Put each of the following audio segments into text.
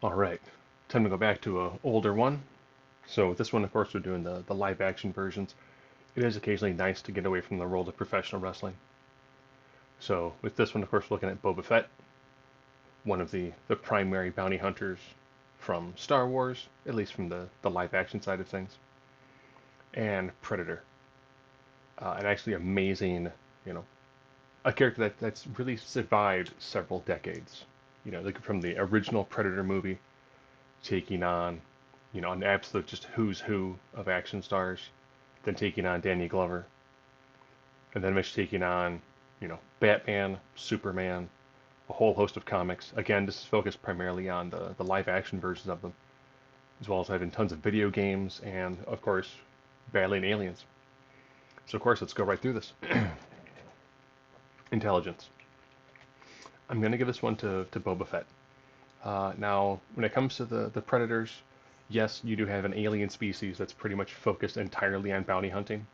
All right, time to go back to a older one. So with this one, of course, we're doing the live action versions. It is occasionally nice to get away from the world of professional wrestling. So with this one, of course, we're looking at Boba Fett, one of the primary bounty hunters from Star Wars, at least from the live action side of things, and Predator, an actually amazing, you know, a character that's really survived several decades. You know, like from the original Predator movie, taking on, an absolute just who's who of action stars, then taking on Danny Glover, and then eventually taking on, Batman, Superman, a whole host of comics. Again, this is focused primarily on the live action versions of them, as well as having tons of video games and, of course, battling aliens. So, of course, let's go right through this. Intelligence. I'm going to give this one to Boba Fett. Now, when it comes to the Predators, yes, you do have an alien species that's pretty much focused entirely on bounty hunting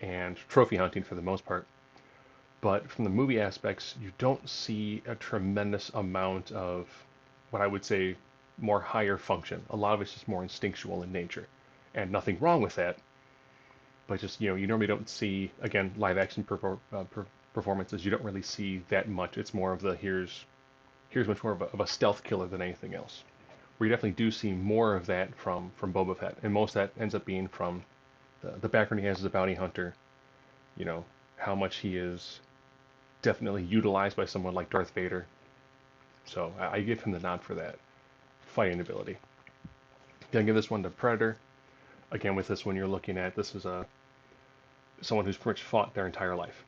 and trophy hunting for the most part. But from the movie aspects, you don't see a tremendous amount of what I would say more higher function. A lot of it's just more instinctual in nature, and nothing wrong with that. But just you normally don't see again live action performances. You don't really see that much. It's more of the here's much more of a stealth killer than anything else. Where you definitely do see more of that from Boba Fett, and most of that ends up being from the background he has as a bounty hunter. You know how much he is definitely utilized by someone like Darth Vader. So I give him the nod for that fighting ability. Then give this one to Predator. Again, with this one, you're looking at this is a someone who's pretty much fought their entire life.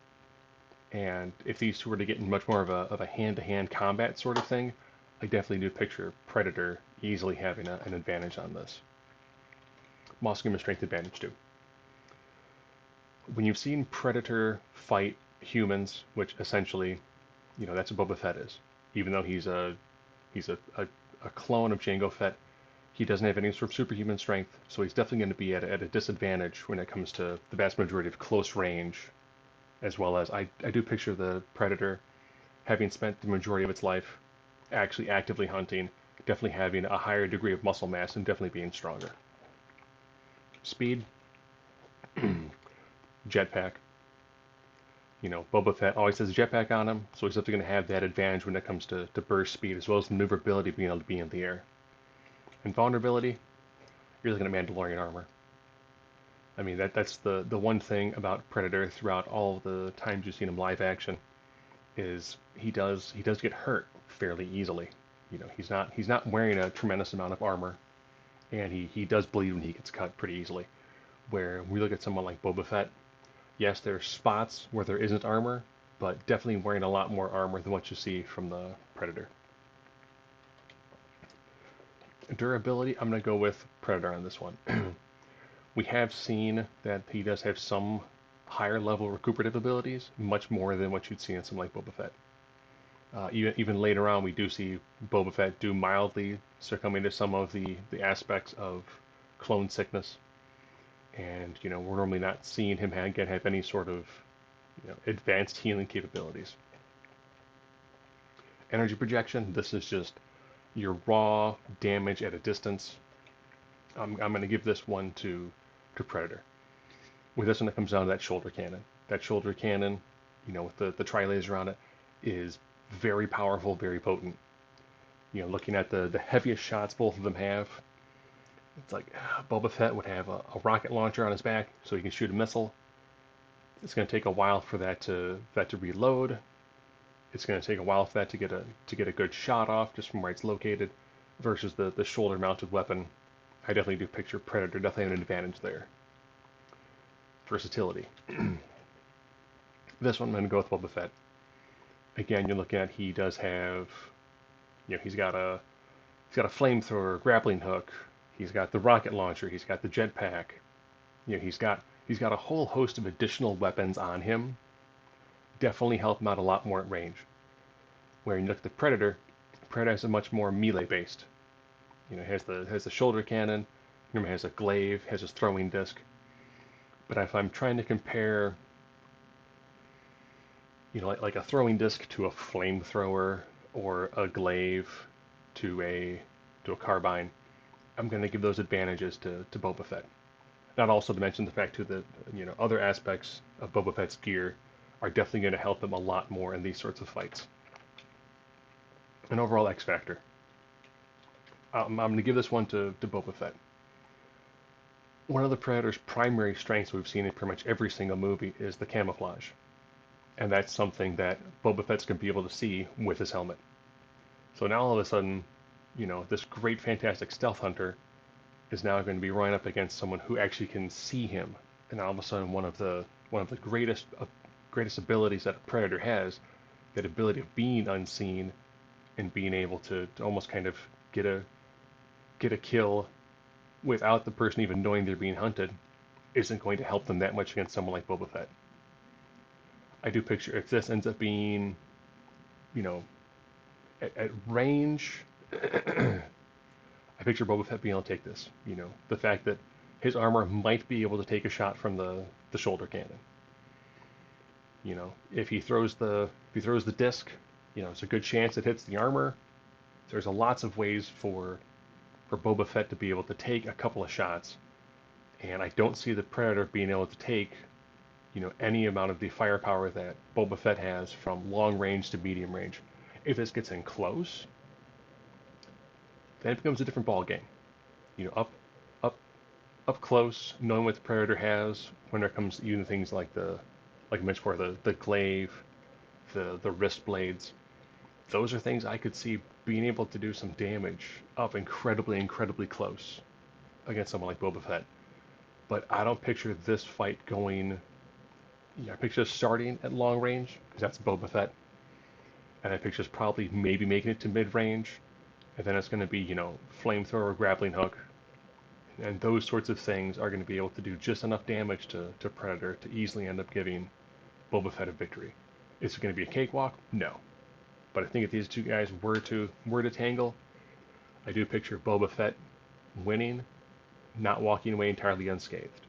And if these two were to get in much more of a hand-to-hand combat sort of thing, I definitely do picture Predator easily having an advantage on this. I'm also giving him a strength advantage too. When you've seen Predator fight humans, which essentially, that's what Boba Fett is. Even though he's a clone of Jango Fett, he doesn't have any sort of superhuman strength, so he's definitely going to be at a disadvantage when it comes to the vast majority of close range, as well as I do picture the Predator having spent the majority of its life actually actively hunting, definitely having a higher degree of muscle mass and definitely being stronger. Speed, jetpack. Boba Fett always has a jetpack on him, so he's definitely going to have that advantage when it comes to burst speed, as well as maneuverability, being able to be in the air. And vulnerability, you're looking at Mandalorian armor. I mean, that's the one thing about Predator throughout all the times you've seen him live action is he does get hurt fairly easily. He's not wearing a tremendous amount of armor, and he does bleed when he gets cut pretty easily. Where we look at someone like Boba Fett, yes, there's spots where there isn't armor, but definitely wearing a lot more armor than what you see from the Predator. Durability, I'm going to go with Predator on this one. We have seen that he does have some higher level recuperative abilities, much more than what you'd see in something like Boba Fett. Even later on, we do see Boba Fett do mildly succumbing to some of the aspects of clone sickness, and we're normally not seeing him have any sort of advanced healing capabilities. Energy projection. This is just your raw damage at a distance. I'm going to give this one to Predator. With this one, it comes down to that shoulder cannon. That shoulder cannon, with the tri laser on it, is very powerful, very potent. Looking at the heaviest shots both of them have, it's like Boba Fett would have a rocket launcher on his back, so he can shoot a missile. It's going to take a while for that to reload. It's going to take a while for that to get a good shot off just from where it's located, versus the shoulder mounted weapon. I definitely do picture Predator definitely have an advantage there. Versatility. This one I'm going to go with Boba Fett. Again, you're looking at he does have, he's got a flamethrower, grappling hook. He's got the rocket launcher. He's got the jetpack. He's got a whole host of additional weapons on him. Definitely help him out a lot more at range. Where you look at the Predator has a much more melee based. Has the shoulder cannon. Remember, has a glaive, has his throwing disc. But if I'm trying to compare, like a throwing disc to a flamethrower or a glaive to a to a carbine, I'm going to give those advantages to Boba Fett. Not also to mention the fact too that other aspects of Boba Fett's gear are definitely going to help him a lot more in these sorts of fights. An overall X factor. I'm going to give this one to Boba Fett. One of the Predator's primary strengths we've seen in pretty much every single movie is the camouflage. And that's something that Boba Fett's going to be able to see with his helmet. So now all of a sudden, this great, fantastic stealth hunter is now going to be running up against someone who actually can see him. And all of a sudden, one of the greatest abilities that a Predator has, that ability of being unseen and being able to almost kind of get a kill without the person even knowing they're being hunted, isn't going to help them that much against someone like Boba Fett. I do picture if this ends up being, at range, I picture Boba Fett being able to take this. The fact that his armor might be able to take a shot from the shoulder cannon. If he throws the disc, it's a good chance it hits the armor. There's lots of ways for Boba Fett to be able to take a couple of shots, and I don't see the Predator being able to take any amount of the firepower that Boba Fett has from long range to medium range. If this gets in close, then it becomes a different ball game. Up, up, up close, knowing what the Predator has when it comes to even things like like I mentioned before, the glaive, the wrist blades. Those are things I could see being able to do some damage up incredibly, incredibly close against someone like Boba Fett. But I don't picture this fight going. I picture us starting at long range because that's Boba Fett, and I picture us probably maybe making it to mid range, and then it's going to be flamethrower, grappling hook, and those sorts of things are going to be able to do just enough damage to Predator to easily end up giving Boba Fett a victory. Is it going to be a cakewalk? No. But I think if these two guys were to tangle, I do picture Boba Fett winning, not walking away entirely unscathed.